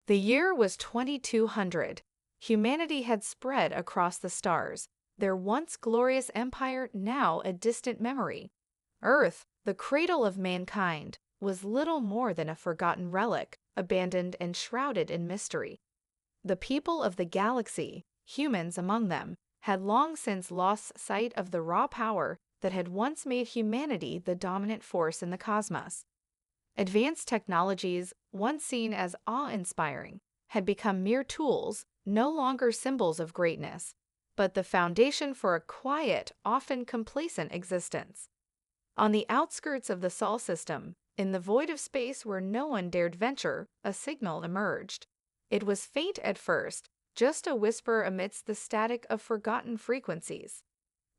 The year was 2200. Humanity had spread across the stars, their once glorious empire now a distant memory. Earth, the cradle of mankind, was little more than a forgotten relic, abandoned and shrouded in mystery. The people of the galaxy, humans among them, had long since lost sight of the raw power that had once made humanity the dominant force in the cosmos. Advanced technologies, once seen as awe-inspiring, had become mere tools, no longer symbols of greatness, but the foundation for a quiet, often complacent existence. On the outskirts of the Sol system, in the void of space where no one dared venture, a signal emerged. It was faint at first, just a whisper amidst the static of forgotten frequencies.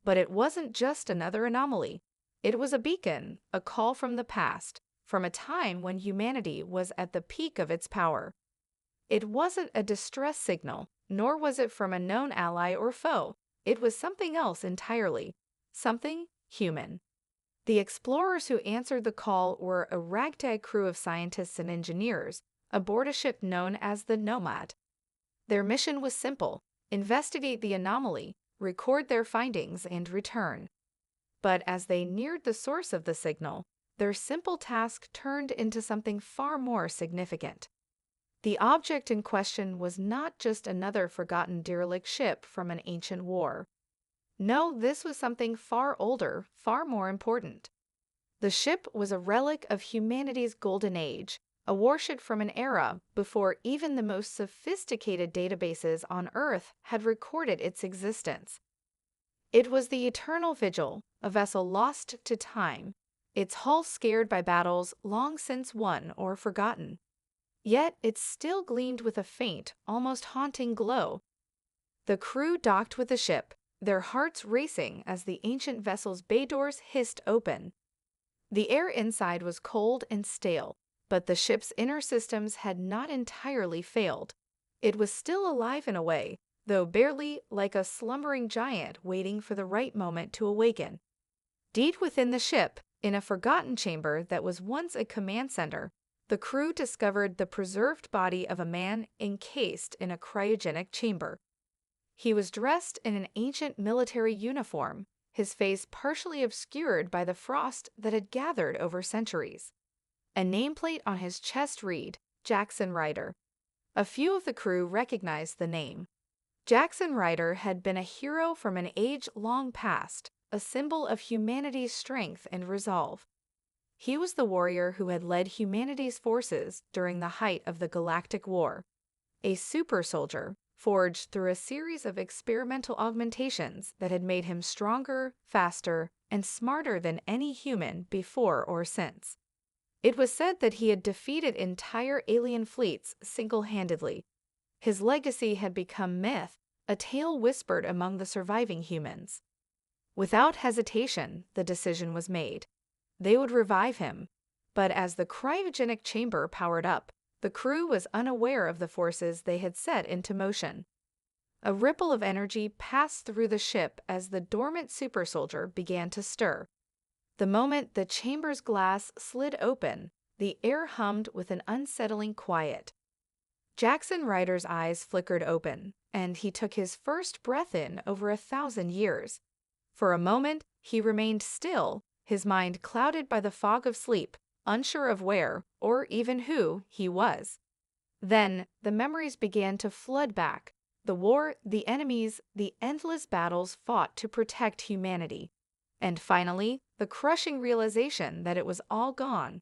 But it wasn't just another anomaly. It was a beacon, a call from the past, from a time when humanity was at the peak of its power. It wasn't a distress signal, nor was it from a known ally or foe. It was something else entirely, something human. The explorers who answered the call were a ragtag crew of scientists and engineers aboard a ship known as the Nomad. Their mission was simple: investigate the anomaly, record their findings, and return. But as they neared the source of the signal, their simple task turned into something far more significant. The object in question was not just another forgotten derelict ship from an ancient war. No, this was something far older, far more important. The ship was a relic of humanity's golden age, a warship from an era before even the most sophisticated databases on Earth had recorded its existence. It was the Eternal Vigil, a vessel lost to time, its hull scarred by battles long since won or forgotten. Yet it still gleamed with a faint, almost haunting glow. The crew docked with the ship, their hearts racing as the ancient vessel's bay doors hissed open. The air inside was cold and stale, but the ship's inner systems had not entirely failed. It was still alive in a way, though barely, like a slumbering giant waiting for the right moment to awaken. Deep within the ship, in a forgotten chamber that was once a command center, the crew discovered the preserved body of a man encased in a cryogenic chamber. He was dressed in an ancient military uniform, his face partially obscured by the frost that had gathered over centuries. A nameplate on his chest read, Jackson Ryder. A few of the crew recognized the name. Jackson Ryder had been a hero from an age long past, a symbol of humanity's strength and resolve. He was the warrior who had led humanity's forces during the height of the Galactic War, a super soldier forged through a series of experimental augmentations that had made him stronger, faster, and smarter than any human before or since. It was said that he had defeated entire alien fleets single-handedly. His legacy had become myth, a tale whispered among the surviving humans. Without hesitation, the decision was made. They would revive him, but as the cryogenic chamber powered up, the crew was unaware of the forces they had set into motion. A ripple of energy passed through the ship as the dormant super soldier began to stir. The moment the chamber's glass slid open, the air hummed with an unsettling quiet. Jackson Ryder's eyes flickered open, and he took his first breath in over 1,000 years. For a moment, he remained still, his mind clouded by the fog of sleep, unsure of where, or even who, he was. Then, the memories began to flood back. The war, the enemies, the endless battles fought to protect humanity. And finally, the crushing realization that it was all gone.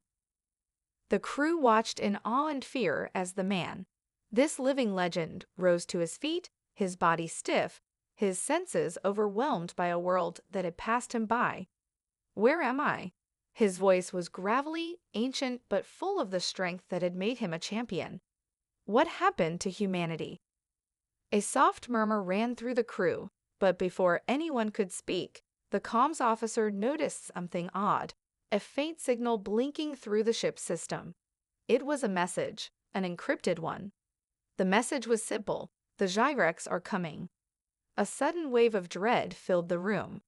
The crew watched in awe and fear as the man, this living legend, rose to his feet, his body stiff, his senses overwhelmed by a world that had passed him by. "Where am I?" His voice was gravelly, ancient, but full of the strength that had made him a champion. What happened to humanity? A soft murmur ran through the crew, but before anyone could speak, the comms officer noticed something odd, a faint signal blinking through the ship's system. It was a message, an encrypted one. The message was simple: the Gyrex are coming. A sudden wave of dread filled the room.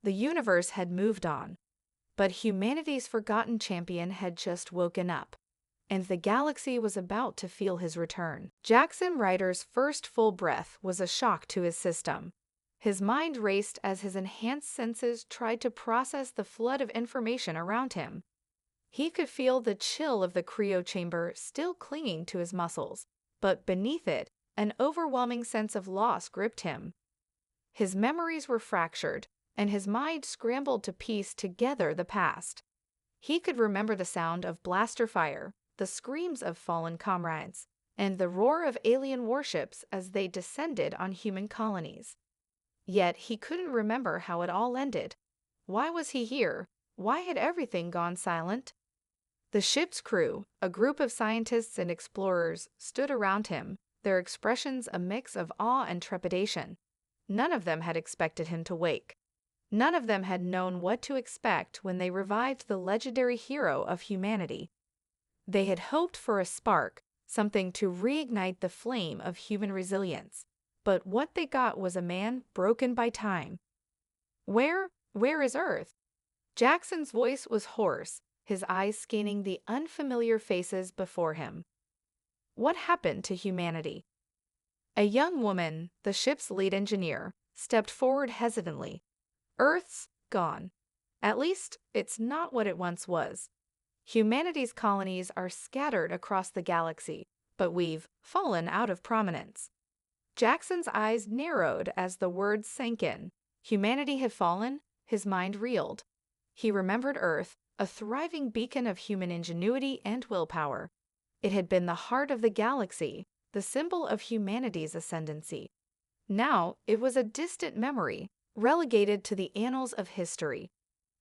The universe had moved on, but humanity's forgotten champion had just woken up. and the galaxy was about to feel his return. Jackson Ryder's first full breath was a shock to his system. His mind raced as his enhanced senses tried to process the flood of information around him. He could feel the chill of the cryo chamber still clinging to his muscles, but beneath it, an overwhelming sense of loss gripped him. His memories were fractured, and his mind scrambled to piece together the past. He could remember the sound of blaster fire, the screams of fallen comrades, and the roar of alien warships as they descended on human colonies. Yet he couldn't remember how it all ended. Why was he here? Why had everything gone silent? The ship's crew, a group of scientists and explorers, stood around him, their expressions a mix of awe and trepidation. None of them had expected him to wake. None of them had known what to expect when they revived the legendary hero of humanity. They had hoped for a spark, something to reignite the flame of human resilience. But what they got was a man broken by time. Where is Earth? Jackson's voice was hoarse, his eyes scanning the unfamiliar faces before him. What happened to humanity? A young woman, the ship's lead engineer, stepped forward hesitantly. Earth's gone. At least, it's not what it once was. Humanity's colonies are scattered across the galaxy, but we've fallen out of prominence. Jackson's eyes narrowed as the words sank in. Humanity had fallen, his mind reeled. He remembered Earth, a thriving beacon of human ingenuity and willpower. It had been the heart of the galaxy, the symbol of humanity's ascendancy. Now it was a distant memory, relegated to the annals of history.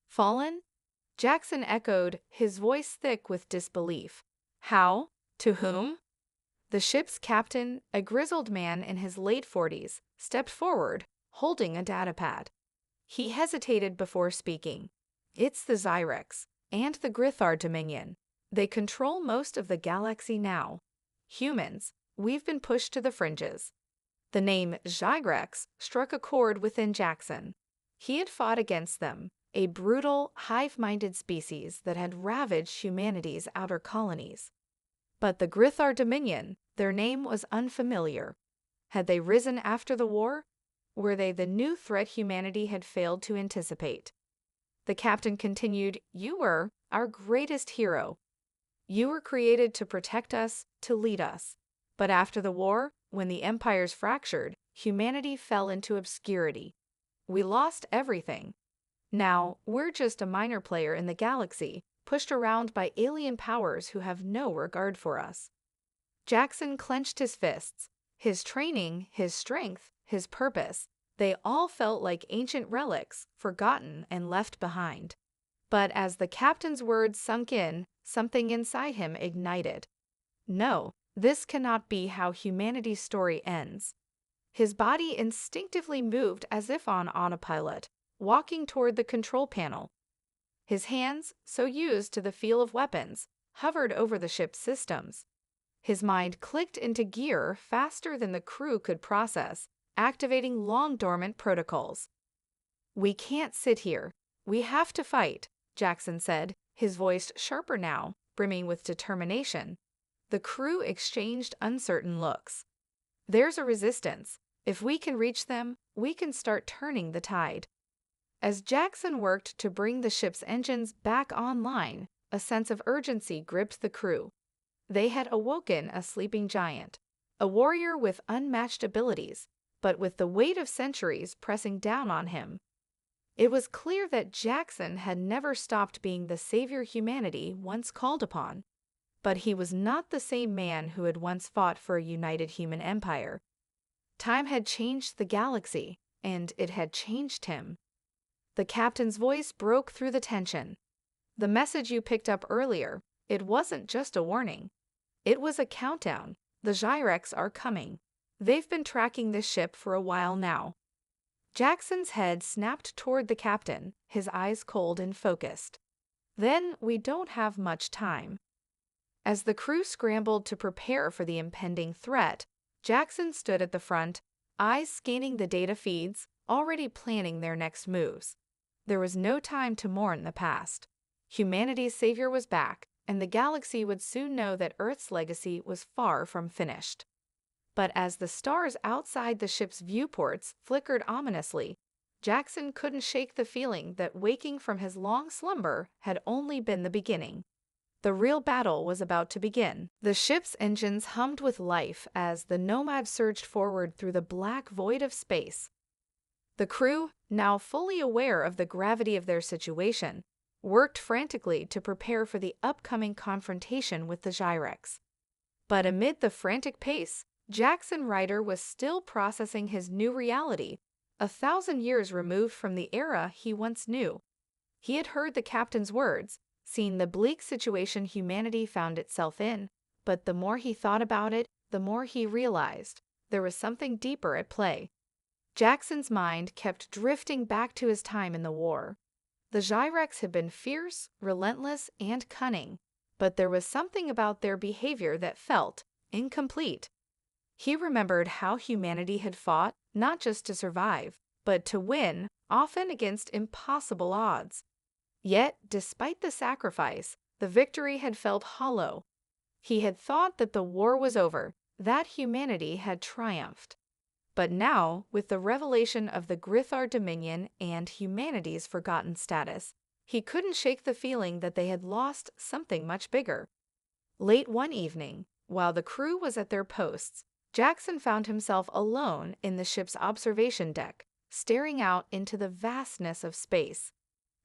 Fallen? Jackson echoed, his voice thick with disbelief. How? To whom? The ship's captain, a grizzled man in his late 40s, stepped forward, holding a datapad. He hesitated before speaking. It's the Zyrex and the Grithar Dominion. They control most of the galaxy now. Humans, we've been pushed to the fringes. The name Zyrex struck a chord within Jackson. He had fought against them, a brutal, hive-minded species that had ravaged humanity's outer colonies. But the Grithar Dominion, their name was unfamiliar. Had they risen after the war? Were they the new threat humanity had failed to anticipate? The captain continued, You were our greatest hero. You were created to protect us, to lead us. But after the war, when the empires fractured, humanity fell into obscurity. We lost everything. Now, we're just a minor player in the galaxy, pushed around by alien powers who have no regard for us. Jackson clenched his fists. His training, his strength, his purpose, they all felt like ancient relics, forgotten and left behind. But as the captain's words sunk in, something inside him ignited. No, this cannot be how humanity's story ends. His body instinctively moved as if on autopilot, walking toward the control panel. His hands, so used to the feel of weapons, hovered over the ship's systems. His mind clicked into gear faster than the crew could process, activating long-dormant protocols. We can't sit here. We have to fight, Jackson said, his voice sharper now, brimming with determination. The crew exchanged uncertain looks. There's a resistance. If we can reach them, we can start turning the tide. As Jackson worked to bring the ship's engines back online, a sense of urgency gripped the crew. They had awoken a sleeping giant, a warrior with unmatched abilities, but with the weight of centuries pressing down on him. It was clear that Jackson had never stopped being the savior humanity once called upon. But he was not the same man who had once fought for a united human empire. Time had changed the galaxy, and it had changed him. The captain's voice broke through the tension. The message you picked up earlier, it wasn't just a warning. It was a countdown. The Zyrex are coming. They've been tracking this ship for a while now. Jackson's head snapped toward the captain, his eyes cold and focused. Then we don't have much time. As the crew scrambled to prepare for the impending threat, Jackson stood at the front, eyes scanning the data feeds, already planning their next moves. There was no time to mourn the past. Humanity's savior was back, and the galaxy would soon know that Earth's legacy was far from finished. But as the stars outside the ship's viewports flickered ominously, Jackson couldn't shake the feeling that waking from his long slumber had only been the beginning. The real battle was about to begin. The ship's engines hummed with life as the Nomad surged forward through the black void of space. The crew, now fully aware of the gravity of their situation, worked frantically to prepare for the upcoming confrontation with the Gyrex. But amid the frantic pace, Jackson Ryder was still processing his new reality, 1,000 years removed from the era he once knew. He had heard the captain's words, seen the bleak situation humanity found itself in, but the more he thought about it, the more he realized there was something deeper at play. Jackson's mind kept drifting back to his time in the war. The Gyrex had been fierce, relentless, and cunning, but there was something about their behavior that felt incomplete. He remembered how humanity had fought not just to survive, but to win, often against impossible odds. Yet, despite the sacrifice, the victory had felt hollow. He had thought that the war was over, that humanity had triumphed. But now, with the revelation of the Grithar Dominion and humanity's forgotten status, he couldn't shake the feeling that they had lost something much bigger. Late one evening, while the crew was at their posts, Jackson found himself alone in the ship's observation deck, staring out into the vastness of space.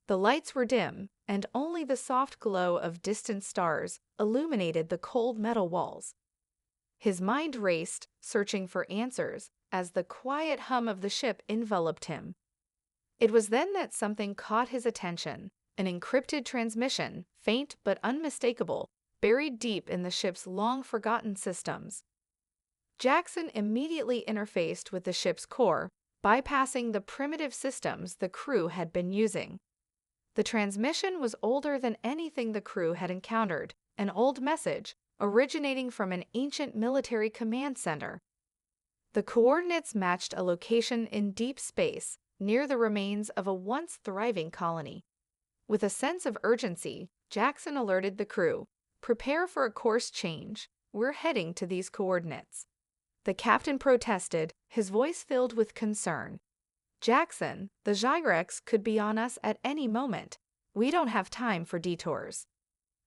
The lights were dim, and only the soft glow of distant stars illuminated the cold metal walls. His mind raced, searching for answers, as the quiet hum of the ship enveloped him. It was then that something caught his attention, an encrypted transmission, faint but unmistakable, buried deep in the ship's long-forgotten systems. Jackson immediately interfaced with the ship's core, bypassing the primitive systems the crew had been using. The transmission was older than anything the crew had encountered, an old message, originating from an ancient military command center. The coordinates matched a location in deep space, near the remains of a once thriving colony. With a sense of urgency, Jackson alerted the crew, "Prepare for a course change. We're heading to these coordinates." The captain protested, his voice filled with concern. "Jackson, the Gyrex could be on us at any moment. We don't have time for detours."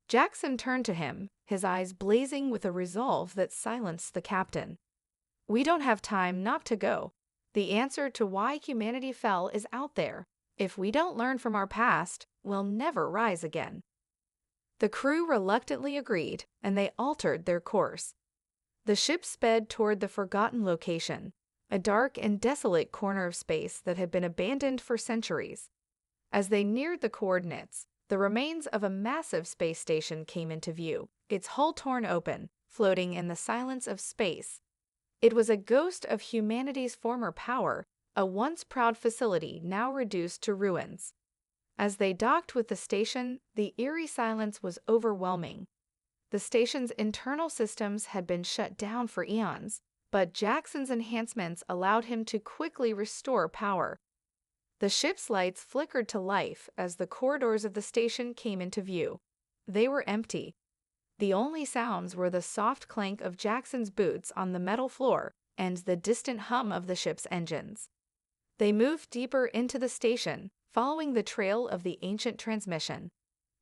Jackson turned to him, his eyes blazing with a resolve that silenced the captain. "We don't have time not to go. The answer to why humanity fell is out there. If we don't learn from our past, we'll never rise again." The crew reluctantly agreed, and they altered their course. The ship sped toward the forgotten location, a dark and desolate corner of space that had been abandoned for centuries. As they neared the coordinates, the remains of a massive space station came into view, its hull torn open, floating in the silence of space. It was a ghost of humanity's former power, a once proud facility now reduced to ruins. As they docked with the station, the eerie silence was overwhelming. The station's internal systems had been shut down for eons, but Jackson's enhancements allowed him to quickly restore power. The ship's lights flickered to life as the corridors of the station came into view. They were empty. The only sounds were the soft clank of Jackson's boots on the metal floor and the distant hum of the ship's engines. They moved deeper into the station, following the trail of the ancient transmission.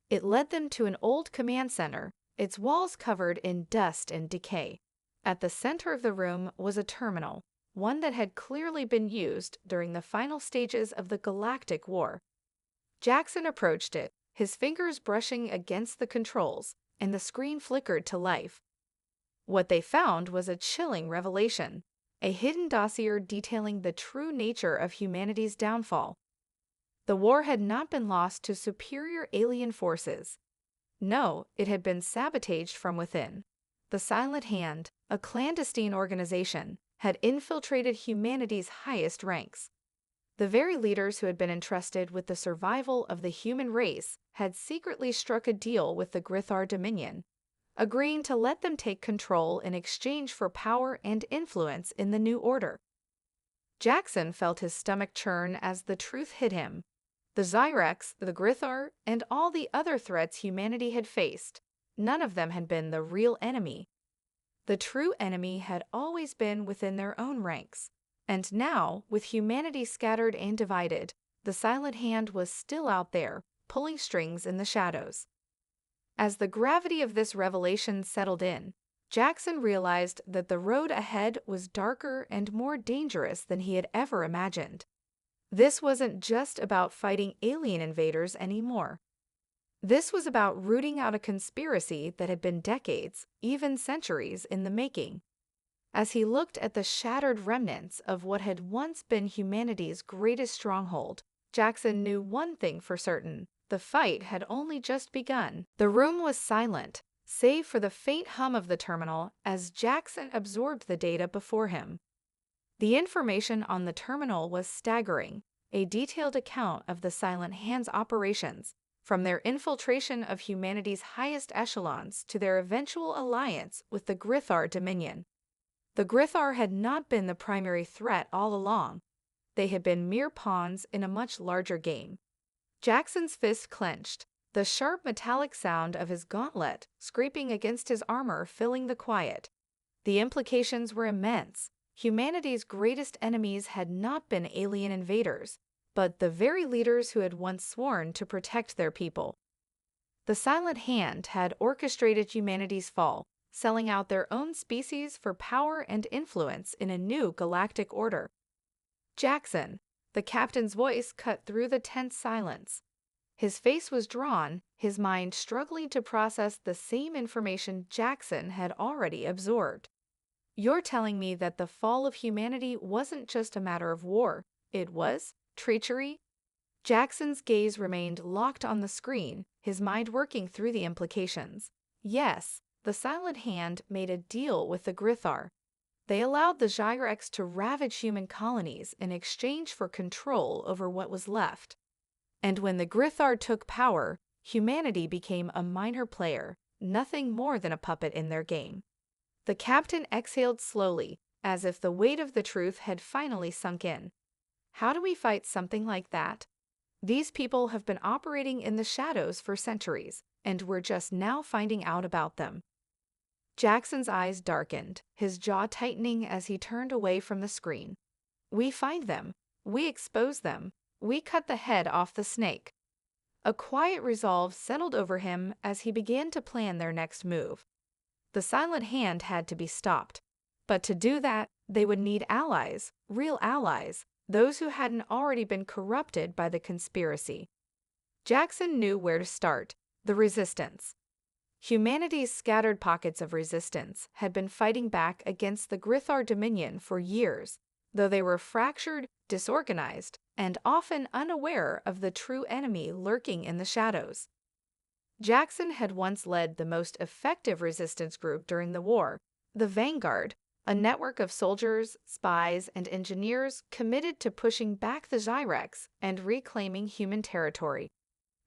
It led them to an old command center, its walls covered in dust and decay. At the center of the room was a terminal, one that had clearly been used during the final stages of the Galactic War. Jackson approached it, his fingers brushing against the controls, and the screen flickered to life. What they found was a chilling revelation, a hidden dossier detailing the true nature of humanity's downfall. The war had not been lost to superior alien forces. No, it had been sabotaged from within. The Silent Hand, a clandestine organization, had infiltrated humanity's highest ranks. The very leaders who had been entrusted with the survival of the human race had secretly struck a deal with the Grithar Dominion, agreeing to let them take control in exchange for power and influence in the new order. Jackson felt his stomach churn as the truth hit him. The Gyrex, the Grithar, and all the other threats humanity had faced, none of them had been the real enemy. The true enemy had always been within their own ranks. And now, with humanity scattered and divided, the Silent Hand was still out there, pulling strings in the shadows. As the gravity of this revelation settled in, Jackson realized that the road ahead was darker and more dangerous than he had ever imagined. This wasn't just about fighting alien invaders anymore. This was about rooting out a conspiracy that had been decades, even centuries, in the making. As he looked at the shattered remnants of what had once been humanity's greatest stronghold, Jackson knew one thing for certain: the fight had only just begun. The room was silent, save for the faint hum of the terminal as Jackson absorbed the data before him. The information on the terminal was staggering, a detailed account of the Silent Hand's operations, from their infiltration of humanity's highest echelons to their eventual alliance with the Grithar Dominion. The Grithar had not been the primary threat all along. They had been mere pawns in a much larger game. Jackson's fist clenched, the sharp metallic sound of his gauntlet scraping against his armor filling the quiet. The implications were immense. Humanity's greatest enemies had not been alien invaders, but the very leaders who had once sworn to protect their people. The Silent Hand had orchestrated humanity's fall, selling out their own species for power and influence in a new galactic order. Jackson, the captain's voice cut through the tense silence. His face was drawn, his mind struggling to process the same information Jackson had already absorbed. You're telling me that the fall of humanity wasn't just a matter of war, it was treachery? Jackson's gaze remained locked on the screen, his mind working through the implications. Yes, the Silent Hand made a deal with the Grithar. They allowed the Gyrex to ravage human colonies in exchange for control over what was left. And when the Grithar took power, humanity became a minor player, nothing more than a puppet in their game. The captain exhaled slowly, as if the weight of the truth had finally sunk in. How do we fight something like that? These people have been operating in the shadows for centuries, and we're just now finding out about them. Jackson's eyes darkened, his jaw tightening as he turned away from the screen. We find them. We expose them. We cut the head off the snake. A quiet resolve settled over him as he began to plan their next move. The Silent Hand had to be stopped. But to do that, they would need allies, real allies, those who hadn't already been corrupted by the conspiracy. Jackson knew where to start: the resistance. Humanity's scattered pockets of resistance had been fighting back against the Grithar Dominion for years, though they were fractured, disorganized, and often unaware of the true enemy lurking in the shadows. Jackson had once led the most effective resistance group during the war, the Vanguard, a network of soldiers, spies, and engineers committed to pushing back the Gyrex and reclaiming human territory.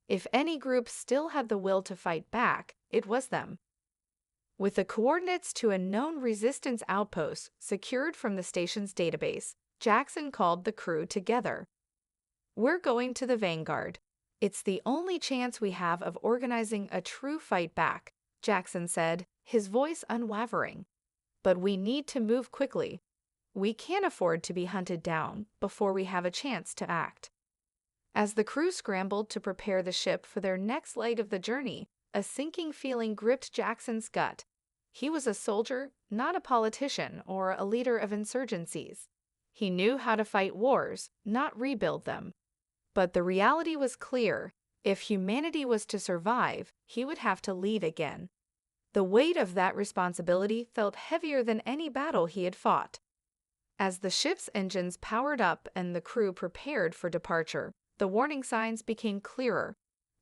If any group still had the will to fight back, it was them. With the coordinates to a known resistance outpost secured from the station's database, Jackson called the crew together. We're going to the Vanguard. It's the only chance we have of organizing a true fight back, Jackson said, his voice unwavering. But we need to move quickly. We can't afford to be hunted down before we have a chance to act. As the crew scrambled to prepare the ship for their next leg of the journey, a sinking feeling gripped Jackson's gut. He was a soldier, not a politician or a leader of insurgencies. He knew how to fight wars, not rebuild them. But the reality was clear: if humanity was to survive, he would have to lead again. The weight of that responsibility felt heavier than any battle he had fought. As the ship's engines powered up and the crew prepared for departure, the warning signs became clearer.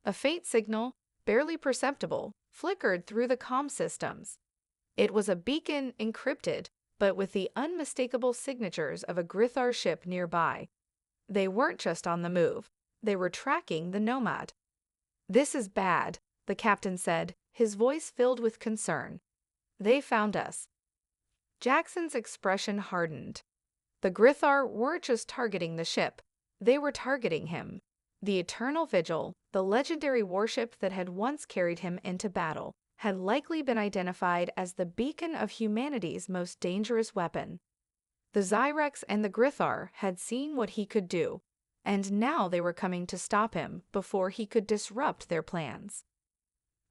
A faint signal, barely perceptible, flickered through the comm systems. It was a beacon encrypted, but with the unmistakable signatures of a Grithar ship nearby. They weren't just on the move. They were tracking the Nomad. "This is bad," the captain said, his voice filled with concern. "They found us." Jackson's expression hardened. The Grithar weren't just targeting the ship. They were targeting him. The Eternal Vigil, the legendary warship that had once carried him into battle, had likely been identified as the beacon of humanity's most dangerous weapon. The Zyrex and the Grithar had seen what he could do, and now they were coming to stop him before he could disrupt their plans.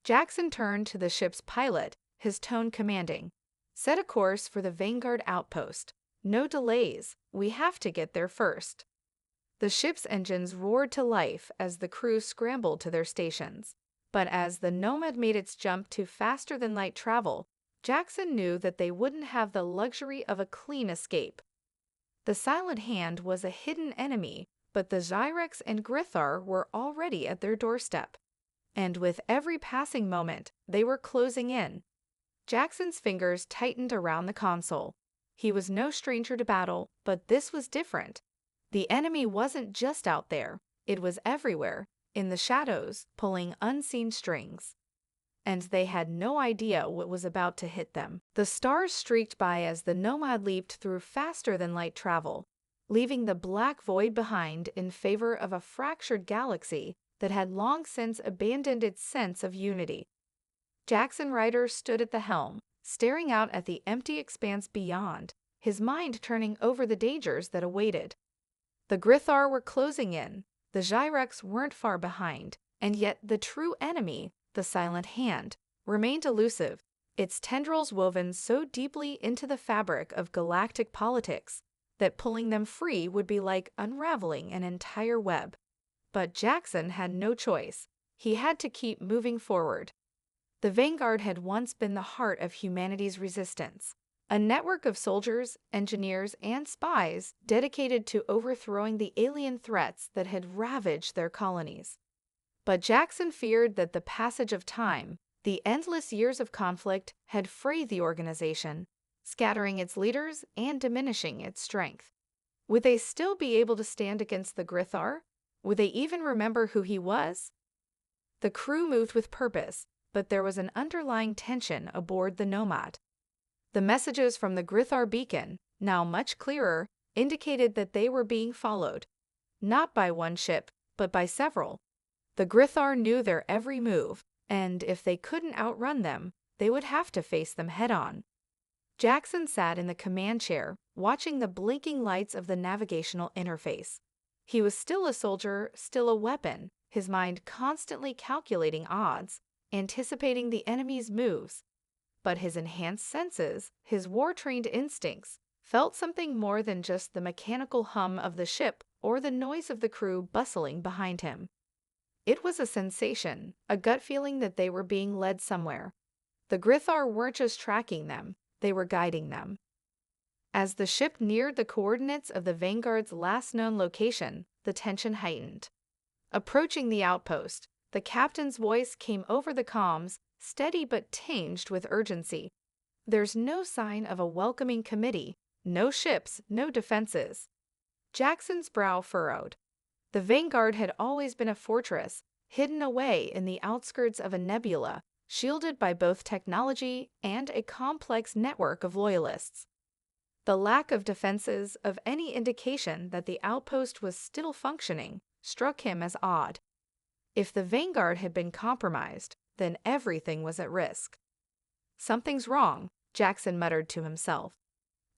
Jackson turned to the ship's pilot, his tone commanding. "Set a course for the Vanguard outpost. No delays, we have to get there first." The ship's engines roared to life as the crew scrambled to their stations. But as the Nomad made its jump to faster-than-light travel, Jackson knew that they wouldn't have the luxury of a clean escape. The Silent Hand was a hidden enemy, but the Zyrex and Grithar were already at their doorstep. And with every passing moment, they were closing in. Jackson's fingers tightened around the console. He was no stranger to battle, but this was different. The enemy wasn't just out there, it was everywhere, in the shadows, pulling unseen strings. And they had no idea what was about to hit them. The stars streaked by as the Nomad leaped through faster-than-light travel, leaving the black void behind in favor of a fractured galaxy that had long since abandoned its sense of unity. Jackson Ryder stood at the helm, staring out at the empty expanse beyond, his mind turning over the dangers that awaited. The Grithar were closing in, the Zyrex weren't far behind, and yet the true enemy, the Silent Hand, remained elusive, its tendrils woven so deeply into the fabric of galactic politics that pulling them free would be like unraveling an entire web. But Jackson had no choice. He had to keep moving forward. The Vanguard had once been the heart of humanity's resistance, a network of soldiers, engineers, and spies dedicated to overthrowing the alien threats that had ravaged their colonies. But Jackson feared that the passage of time, the endless years of conflict, had frayed the organization, scattering its leaders and diminishing its strength. Would they still be able to stand against the Grithar? Would they even remember who he was? The crew moved with purpose, but there was an underlying tension aboard the Nomad. The messages from the Grithar beacon, now much clearer, indicated that they were being followed, not by one ship, but by several. The Grithar knew their every move, and if they couldn't outrun them, they would have to face them head-on. Jackson sat in the command chair, watching the blinking lights of the navigational interface. He was still a soldier, still a weapon, his mind constantly calculating odds, anticipating the enemy's moves. But his enhanced senses, his war-trained instincts, felt something more than just the mechanical hum of the ship or the noise of the crew bustling behind him. It was a sensation, a gut feeling that they were being led somewhere. The Grithar weren't just tracking them, they were guiding them. As the ship neared the coordinates of the Vanguard's last known location, the tension heightened. Approaching the outpost, the captain's voice came over the comms, steady but tinged with urgency. "There's no sign of a welcoming committee, no ships, no defenses." Jackson's brow furrowed. The Vanguard had always been a fortress, hidden away in the outskirts of a nebula, shielded by both technology and a complex network of loyalists. The lack of defenses, of any indication that the outpost was still functioning, struck him as odd. If the Vanguard had been compromised, then everything was at risk. "Something's wrong," Jackson muttered to himself.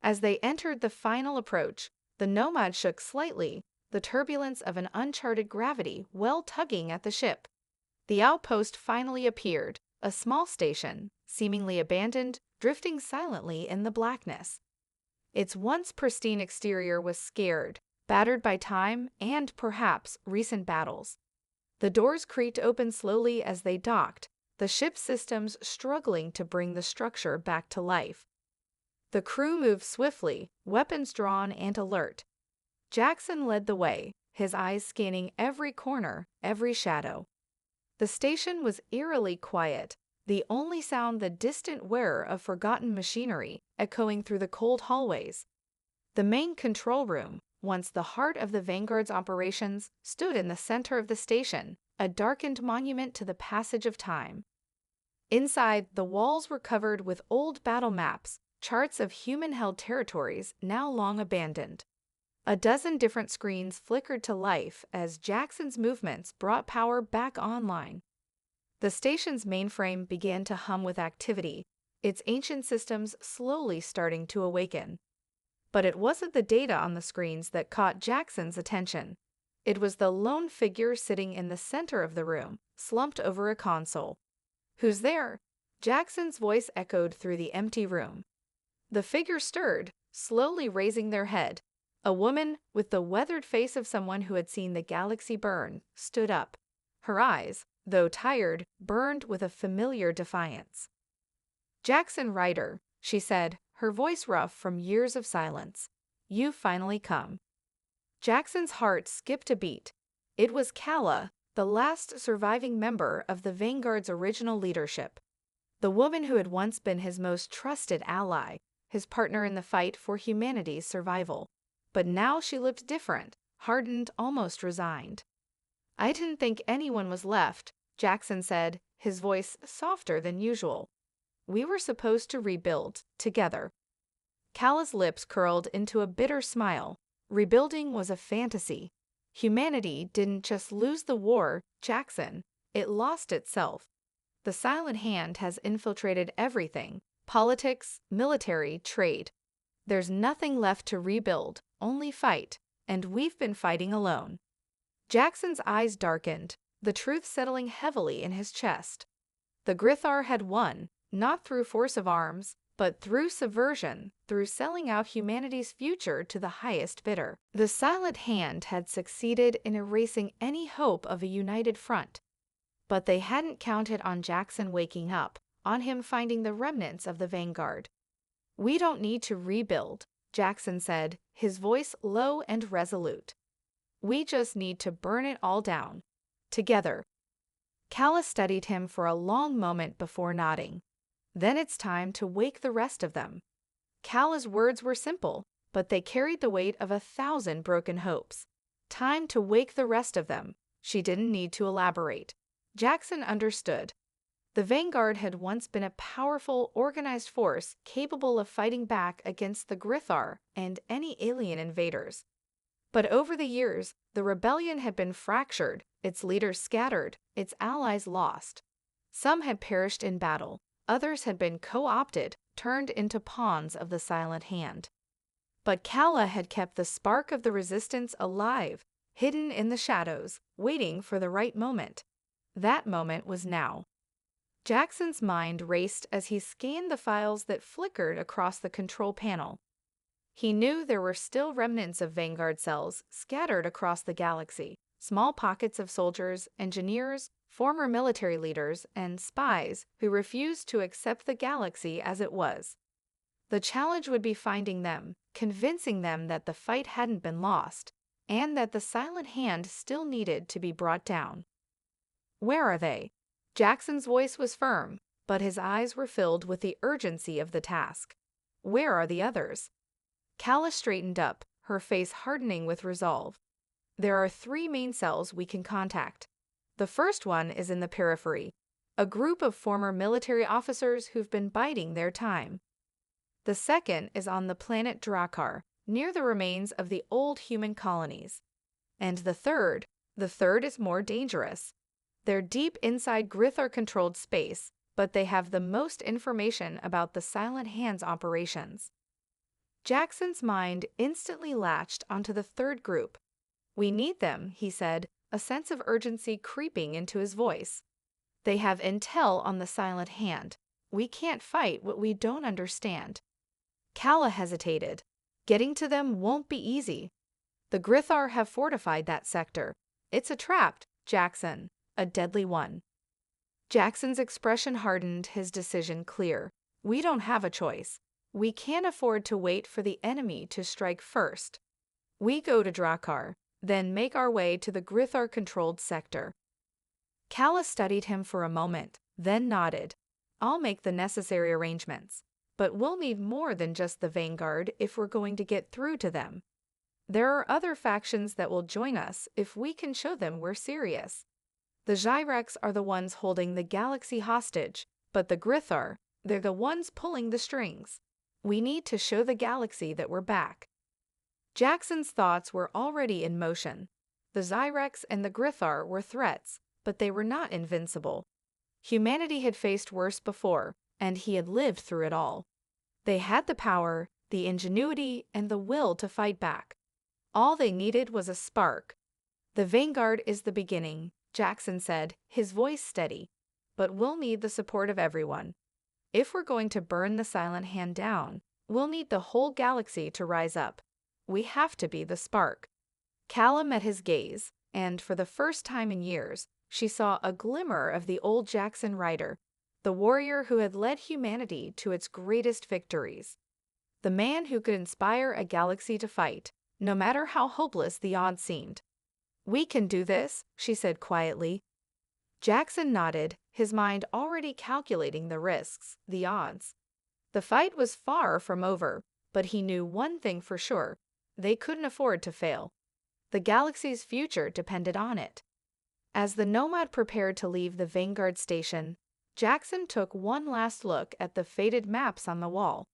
As they entered the final approach, the Nomad shook slightly, the turbulence of an uncharted gravity well tugging at the ship. The outpost finally appeared, a small station, seemingly abandoned, drifting silently in the blackness. Its once pristine exterior was scared, battered by time and, perhaps, recent battles. The doors creaked open slowly as they docked, the ship's systems struggling to bring the structure back to life. The crew moved swiftly, weapons drawn and alert. Jackson led the way, his eyes scanning every corner, every shadow. The station was eerily quiet, the only sound the distant whir of forgotten machinery echoing through the cold hallways. The main control room, once the heart of the Vanguard's operations, stood in the center of the station, a darkened monument to the passage of time. Inside, the walls were covered with old battle maps, charts of human-held territories now long abandoned. A dozen different screens flickered to life as Jackson's movements brought power back online. The station's mainframe began to hum with activity, its ancient systems slowly starting to awaken. But it wasn't the data on the screens that caught Jackson's attention. It was the lone figure sitting in the center of the room, slumped over a console. "Who's there?" Jackson's voice echoed through the empty room. The figure stirred, slowly raising their head. A woman, with the weathered face of someone who had seen the galaxy burn, stood up. Her eyes, though tired, burned with a familiar defiance. "Jackson Ryder," she said, her voice rough from years of silence. "You've finally come." Jackson's heart skipped a beat. It was Kala, the last surviving member of the Vanguard's original leadership. The woman who had once been his most trusted ally, his partner in the fight for humanity's survival. But now she looked different, hardened, almost resigned. "I didn't think anyone was left," Jackson said, his voice softer than usual. "We were supposed to rebuild, together." Kala's lips curled into a bitter smile. Rebuilding was a fantasy. Humanity didn't just lose the war, Jackson. It lost itself. The Silent Hand has infiltrated everything: politics, military, trade. There's nothing left to rebuild, only fight, and we've been fighting alone. Jackson's eyes darkened, the truth settling heavily in his chest. The Grithar had won, not through force of arms, but through subversion, through selling out humanity's future to the highest bidder. The Silent Hand had succeeded in erasing any hope of a united front. But they hadn't counted on Jackson waking up, on him finding the remnants of the Vanguard. "We don't need to rebuild," Jackson said, his voice low and resolute. "We just need to burn it all down. Together." Kala studied him for a long moment before nodding. "Then it's time to wake the rest of them." Kala's words were simple, but they carried the weight of 1,000 broken hopes. Time to wake the rest of them. She didn't need to elaborate. Jackson understood. The Vanguard had once been a powerful, organized force capable of fighting back against the Grithar and any alien invaders. But over the years, the rebellion had been fractured, its leaders scattered, its allies lost. Some had perished in battle, others had been co-opted, turned into pawns of the Silent Hand. But Kala had kept the spark of the resistance alive, hidden in the shadows, waiting for the right moment. That moment was now. Jackson's mind raced as he scanned the files that flickered across the control panel. He knew there were still remnants of Vanguard cells scattered across the galaxy, small pockets of soldiers, engineers, former military leaders, and spies who refused to accept the galaxy as it was. The challenge would be finding them, convincing them that the fight hadn't been lost, and that the Silent Hand still needed to be brought down. "Where are they?" Jackson's voice was firm, but his eyes were filled with the urgency of the task. "Where are the others?" Kala straightened up, her face hardening with resolve. "There are 3 main cells we can contact. The first one is in the periphery, a group of former military officers who've been biding their time. The second is on the planet Drakkar, near the remains of the old human colonies. And the third is more dangerous. They're deep inside Grithar-controlled space, but they have the most information about the Silent Hand's operations." Jackson's mind instantly latched onto the third group. "We need them," he said, a sense of urgency creeping into his voice. "They have intel on the Silent Hand. We can't fight what we don't understand." Kala hesitated. "Getting to them won't be easy. The Grithar have fortified that sector. It's a trap, Jackson. A deadly one." Jackson's expression hardened, his decision clear. "We don't have a choice. We can't afford to wait for the enemy to strike first. We go to Drakkar, then make our way to the Grithar-controlled sector." Kala studied him for a moment, then nodded. "I'll make the necessary arrangements. But we'll need more than just the Vanguard if we're going to get through to them. There are other factions that will join us if we can show them we're serious. The Gyrex are the ones holding the galaxy hostage, but the Grithar, they're the ones pulling the strings. We need to show the galaxy that we're back." Jackson's thoughts were already in motion. The Gyrex and the Grithar were threats, but they were not invincible. Humanity had faced worse before, and he had lived through it all. They had the power, the ingenuity, and the will to fight back. All they needed was a spark. "The Vanguard is the beginning," Jackson said, his voice steady. "But we'll need the support of everyone. If we're going to burn the Silent Hand down, we'll need the whole galaxy to rise up. We have to be the spark." Calla met his gaze, and for the first time in years, she saw a glimmer of the old Jackson Rider, the warrior who had led humanity to its greatest victories. The man who could inspire a galaxy to fight, no matter how hopeless the odds seemed. "We can do this," she said quietly. Jackson nodded, his mind already calculating the risks, the odds. The fight was far from over, but he knew one thing for sure: they couldn't afford to fail. The galaxy's future depended on it. As the Nomad prepared to leave the Vanguard station, Jackson took one last look at the faded maps on the wall.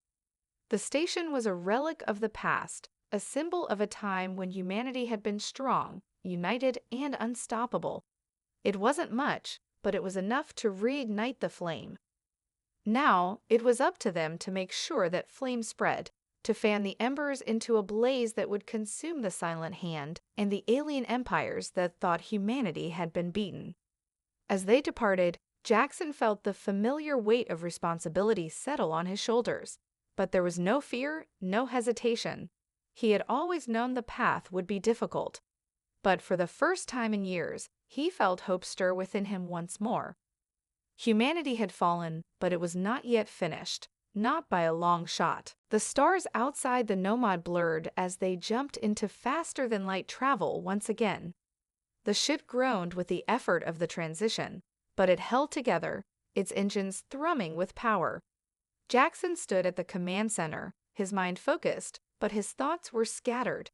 The station was a relic of the past, a symbol of a time when humanity had been strong, united, and unstoppable. It wasn't much, but it was enough to reignite the flame. Now, it was up to them to make sure that flame spread, to fan the embers into a blaze that would consume the Silent Hand and the alien empires that thought humanity had been beaten. As they departed, Jackson felt the familiar weight of responsibility settle on his shoulders. But there was no fear, no hesitation. He had always known the path would be difficult. But for the first time in years, he felt hope stir within him once more. Humanity had fallen, but it was not yet finished. Not by a long shot. The stars outside the Nomad blurred as they jumped into faster-than-light travel once again. The ship groaned with the effort of the transition, but it held together, its engines thrumming with power. Jackson stood at the command center, his mind focused, but his thoughts were scattered.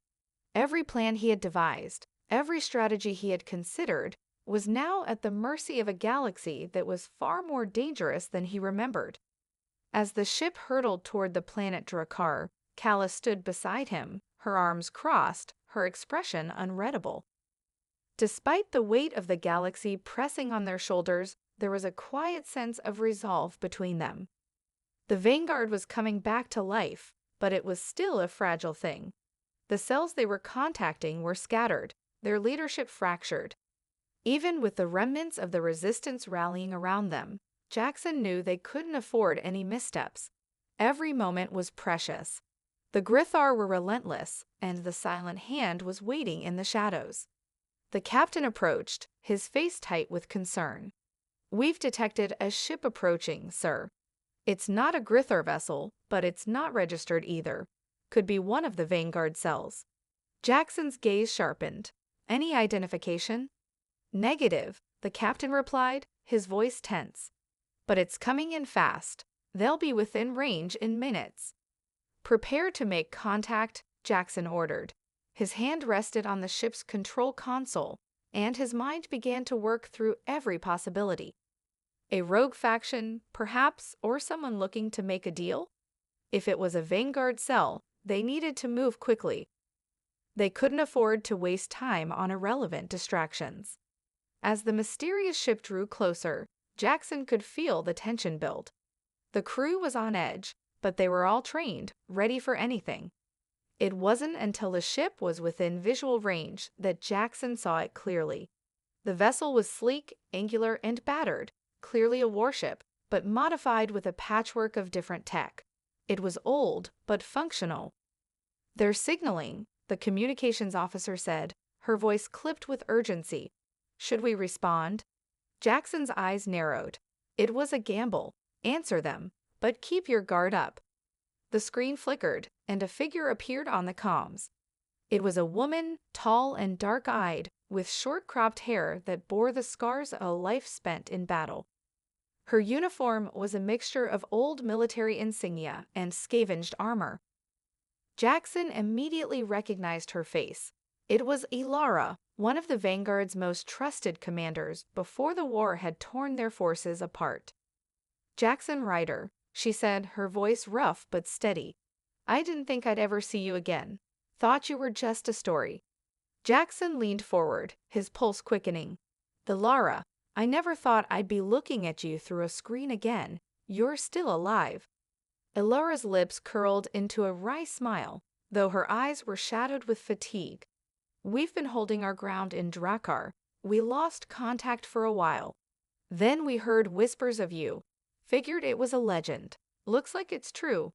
Every plan he had devised, every strategy he had considered, was now at the mercy of a galaxy that was far more dangerous than he remembered. As the ship hurtled toward the planet Drakkar, Calla stood beside him, her arms crossed, her expression unreadable. Despite the weight of the galaxy pressing on their shoulders, there was a quiet sense of resolve between them. The Vanguard was coming back to life, but it was still a fragile thing. The cells they were contacting were scattered, their leadership fractured. Even with the remnants of the resistance rallying around them, Jackson knew they couldn't afford any missteps. Every moment was precious. The Grithar were relentless, and the Silent Hand was waiting in the shadows. The captain approached, his face tight with concern. "We've detected a ship approaching, sir. It's not a Grithar vessel, but it's not registered either. Could be one of the Vanguard cells." Jackson's gaze sharpened. "Any identification?" "Negative," the captain replied, his voice tense. "But it's coming in fast. They'll be within range in minutes." "Prepare to make contact," Jackson ordered. His hand rested on the ship's control console, and his mind began to work through every possibility. A rogue faction, perhaps, or someone looking to make a deal? If it was a Vanguard cell, they needed to move quickly. They couldn't afford to waste time on irrelevant distractions. As the mysterious ship drew closer, Jackson could feel the tension build. The crew was on edge, but they were all trained, ready for anything. It wasn't until the ship was within visual range that Jackson saw it clearly. The vessel was sleek, angular, and battered, clearly a warship, but modified with a patchwork of different tech. It was old, but functional. "They're signaling," the communications officer said, her voice clipped with urgency. "Should we respond?" Jackson's eyes narrowed. It was a gamble. Answer them, but keep your guard up. The screen flickered, and a figure appeared on the comms. It was a woman, tall and dark-eyed, with short-cropped hair that bore the scars of a life spent in battle. Her uniform was a mixture of old military insignia and scavenged armor. Jackson immediately recognized her face. It was Ilara, one of the Vanguard's most trusted commanders before the war had torn their forces apart. "Jackson Ryder," she said, her voice rough but steady. "I didn't think I'd ever see you again. Thought you were just a story." Jackson leaned forward, his pulse quickening. "The Lara, I never thought I'd be looking at you through a screen again. You're still alive." Elora's lips curled into a wry smile, though her eyes were shadowed with fatigue. "We've been holding our ground in Drakkar. We lost contact for a while. Then we heard whispers of you. Figured it was a legend. Looks like it's true."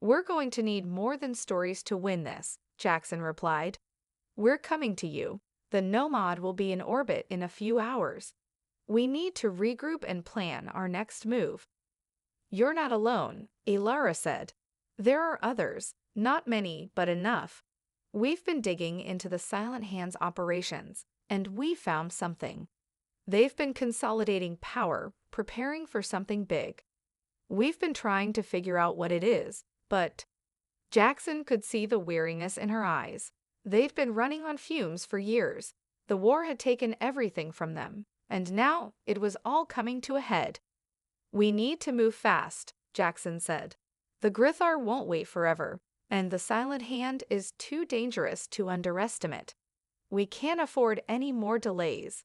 "We're going to need more than stories to win this," Jackson replied. "We're coming to you. The Nomad will be in orbit in a few hours. We need to regroup and plan our next move." "You're not alone," Elara said. "There are others, not many, but enough. We've been digging into the Silent Hands operations, and we found something. They've been consolidating power, preparing for something big. We've been trying to figure out what it is, but—" Jackson could see the weariness in her eyes. They've been running on fumes for years. The war had taken everything from them, and now it was all coming to a head. "We need to move fast," Jackson said. "The Grithar won't wait forever, and the Silent Hand is too dangerous to underestimate. We can't afford any more delays."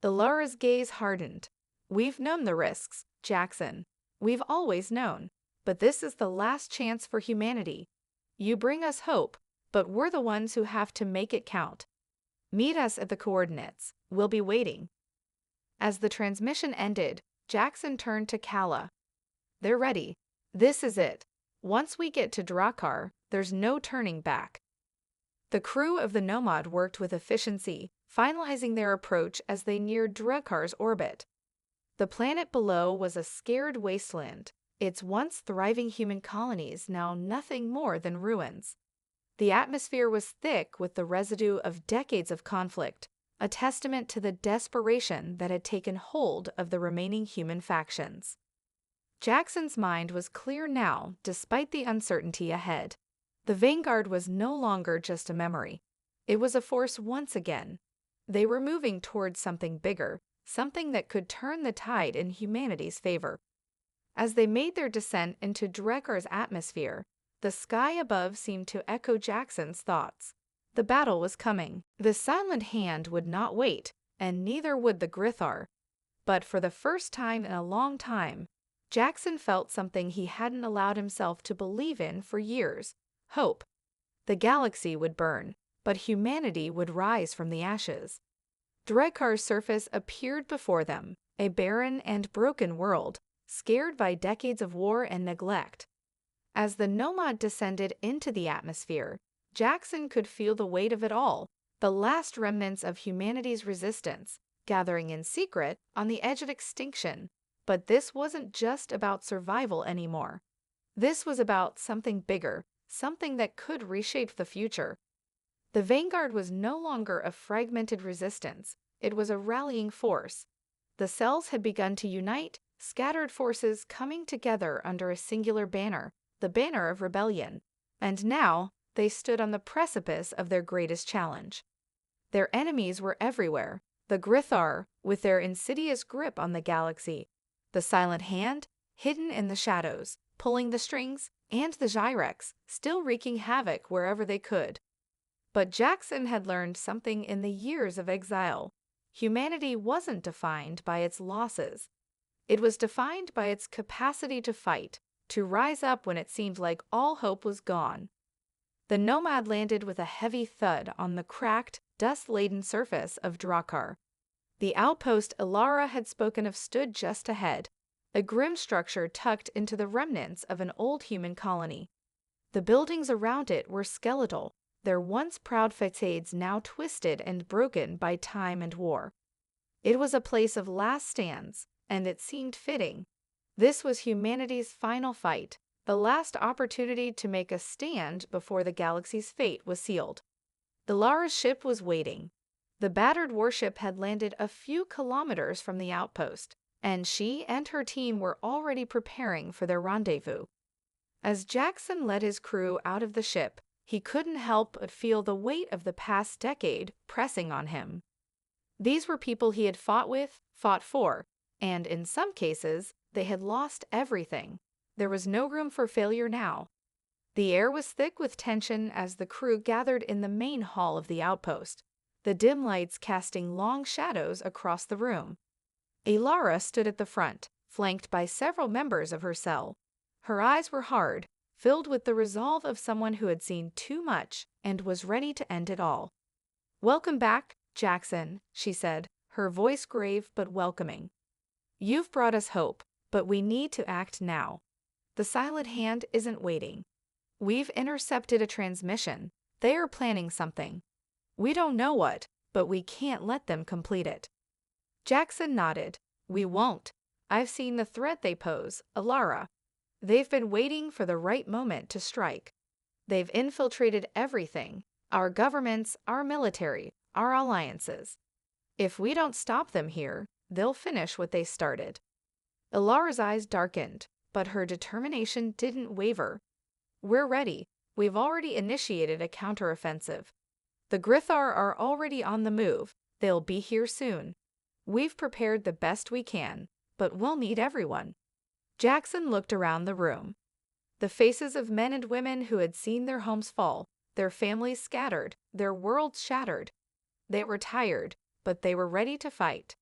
Elara's gaze hardened. "We've known the risks, Jackson. We've always known. But this is the last chance for humanity. You bring us hope, but we're the ones who have to make it count. Meet us at the coordinates. We'll be waiting." As the transmission ended, Jackson turned to Kala. "They're ready. This is it. Once we get to Drakkar, there's no turning back." The crew of the Nomad worked with efficiency, finalizing their approach as they neared Drakkar's orbit. The planet below was a scared wasteland, its once thriving human colonies now nothing more than ruins. The atmosphere was thick with the residue of decades of conflict, a testament to the desperation that had taken hold of the remaining human factions. Jackson's mind was clear now, despite the uncertainty ahead. The Vanguard was no longer just a memory. It was a force once again. They were moving towards something bigger, something that could turn the tide in humanity's favor. As they made their descent into Drakkar's atmosphere, the sky above seemed to echo Jackson's thoughts. The battle was coming. The Silent Hand would not wait, and neither would the Grithar. But for the first time in a long time, Jackson felt something he hadn't allowed himself to believe in for years: hope. The galaxy would burn, but humanity would rise from the ashes. Drakkar's surface appeared before them, a barren and broken world, scared by decades of war and neglect. As the Nomad descended into the atmosphere, Jackson could feel the weight of it all, the last remnants of humanity's resistance, gathering in secret on the edge of extinction. But this wasn't just about survival anymore. This was about something bigger, something that could reshape the future. The Vanguard was no longer a fragmented resistance, it was a rallying force. The cells had begun to unite, scattered forces coming together under a singular banner, the banner of rebellion. And now, they stood on the precipice of their greatest challenge. Their enemies were everywhere: the Grithar, with their insidious grip on the galaxy; the Silent Hand, hidden in the shadows, pulling the strings; and the Gyrex, still wreaking havoc wherever they could. But Jackson had learned something in the years of exile. Humanity wasn't defined by its losses. It was defined by its capacity to fight, to rise up when it seemed like all hope was gone. The Nomad landed with a heavy thud on the cracked, dust-laden surface of Drakkar. The outpost Elara had spoken of stood just ahead, a grim structure tucked into the remnants of an old human colony. The buildings around it were skeletal, their once proud facades now twisted and broken by time and war. It was a place of last stands, and it seemed fitting. This was humanity's final fight, the last opportunity to make a stand before the galaxy's fate was sealed. Elara's ship was waiting. The battered warship had landed a few kilometers from the outpost, and she and her team were already preparing for their rendezvous. As Jackson led his crew out of the ship, he couldn't help but feel the weight of the past decade pressing on him. These were people he had fought with, fought for, and in some cases, they had lost everything. There was no room for failure now. The air was thick with tension as the crew gathered in the main hall of the outpost, the dim lights casting long shadows across the room. Alara stood at the front, flanked by several members of her cell. Her eyes were hard, filled with the resolve of someone who had seen too much and was ready to end it all. "Welcome back, Jackson," she said, her voice grave but welcoming. "You've brought us hope, but we need to act now. The Silent Hand isn't waiting. We've intercepted a transmission. They are planning something. We don't know what, but we can't let them complete it." Jackson nodded. "We won't. I've seen the threat they pose, Alara. They've been waiting for the right moment to strike. They've infiltrated everything, our governments, our military, our alliances. If we don't stop them here, they'll finish what they started." Alara's eyes darkened, but her determination didn't waver. "We're ready. We've already initiated a counteroffensive. The Grithar are already on the move. They'll be here soon. We've prepared the best we can, but we'll need everyone." Jackson looked around the room. The faces of men and women who had seen their homes fall, their families scattered, their worlds shattered. They were tired, but they were ready to fight.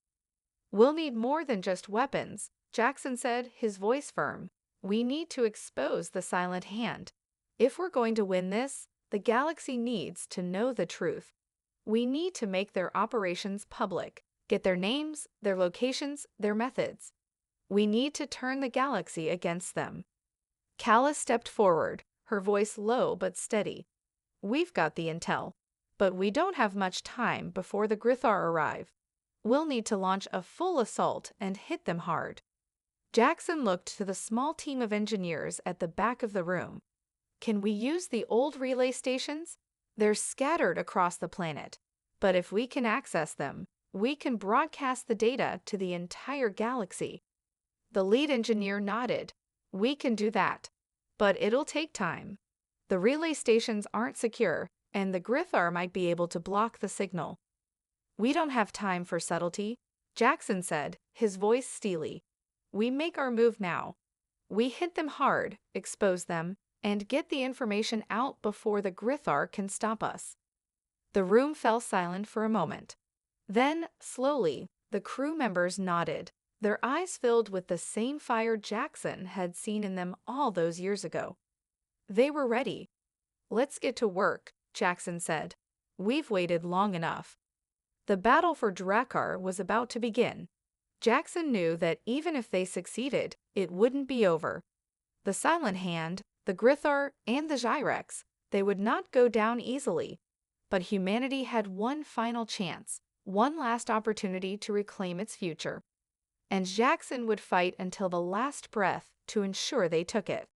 "We'll need more than just weapons," Jackson said, his voice firm. "We need to expose the Silent Hand. If we're going to win this, the galaxy needs to know the truth. We need to make their operations public, get their names, their locations, their methods. We need to turn the galaxy against them." Calla stepped forward, her voice low but steady. "We've got the intel, but we don't have much time before the Grithar arrive. We'll need to launch a full assault and hit them hard." Jackson looked to the small team of engineers at the back of the room. "Can we use the old relay stations? They're scattered across the planet, but if we can access them, we can broadcast the data to the entire galaxy." The lead engineer nodded. "We can do that, but it'll take time. The relay stations aren't secure, and the Grithar might be able to block the signal." "We don't have time for subtlety," Jackson said, his voice steely. "We make our move now. We hit them hard, expose them, and get the information out before the Grithar can stop us." The room fell silent for a moment. Then, slowly, the crew members nodded, their eyes filled with the same fire Jackson had seen in them all those years ago. They were ready. "Let's get to work," Jackson said. "We've waited long enough." The battle for Drakkar was about to begin. Jackson knew that even if they succeeded, it wouldn't be over. The Silent Hand, the Grithar, and the Gyrex, they would not go down easily. But humanity had one final chance, one last opportunity to reclaim its future. And Jackson would fight until the last breath to ensure they took it.